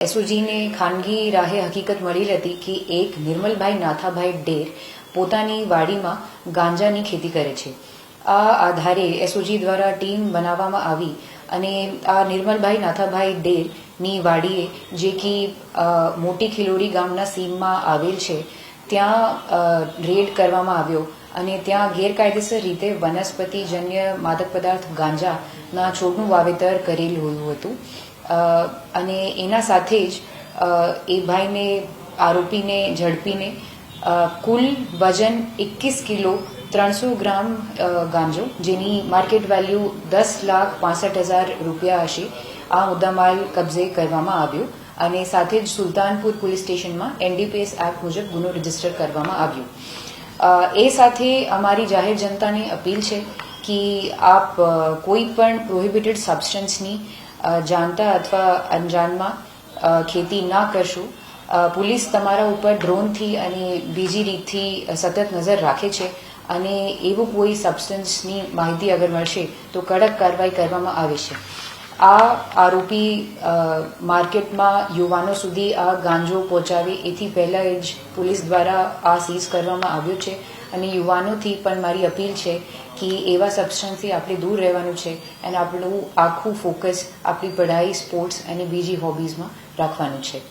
એસઓજીને ખાનગી રાહે હકીકત મળેલી હતી કે એક નિર્મલભાઈ નાથાભાઈ ડેર પોતાની વાડીમાં ગાંજાની ખેતી કરે છે. આ આધારે એસઓજી દ્વારા ટીમ બનાવવામાં આવી અને આ નિર્મલભાઈ નાથાભાઈ ડેરની વાડીએ જે કે મોટી ખિલોરી ગામના સીમમાં આવેલ છે ત્યાં રેડ કરવામાં આવ્યો અને ત્યાં ગેરકાયદેસર રીતે વનસ્પતિજન્ય માદક પદાર્થ ગાંજાના છોડનું વાવેતર કરેલું હતું. અને એના સાથે જ એ ભાઈને આરોપીને ઝડપીને કુલ વજન 21 કિલો 300 ગ્રામ ગાંજો જેની માર્કેટ વેલ્યુ 10,65,000 રૂપિયા હશે આ મુદ્દામાલ કબજે કરવામાં આવ્યો અને સાથે જ સુલતાનપુર પોલીસ સ્ટેશનમાં એનડીપીએસ એક્ટ મુજબ ગુનો રજીસ્ટર કરવામાં આવ્યો. એ સાથે અમારી જાહેર જનતાને અપીલ છે કે આપ કોઈ પણ પ્રોહિબિટેડ સબસ્ટન્સની જાણતા અથવા અંજાનમાં ખેતી ના કરશો. પોલીસ તમારા ઉપર ડ્રોનથી અને બીજી રીતથી સતત નજર રાખે છે અને એવું કોઈ સબસ્ટન્સની માહિતી અગર મળશે તો કડક કાર્યવાહી કરવામાં આવે છે. આ આરોપી માર્કેટમાં યુવાનો સુધી આ ગાંજો પહોંચાવે એથી પહેલાં જ પોલીસ દ્વારા આ સીઝ કરવામાં આવ્યો છે અને યુવાનોથી પણ મારી અપીલ છે કે એવા સબસ્ટન્સથી આપણે દૂર રહેવાનું છે અને આપણું આખું ફોકસ આપણી પઢાઈ, સ્પોર્ટ્સ અને બીજી હોબીઝમાં રાખવાનું છે.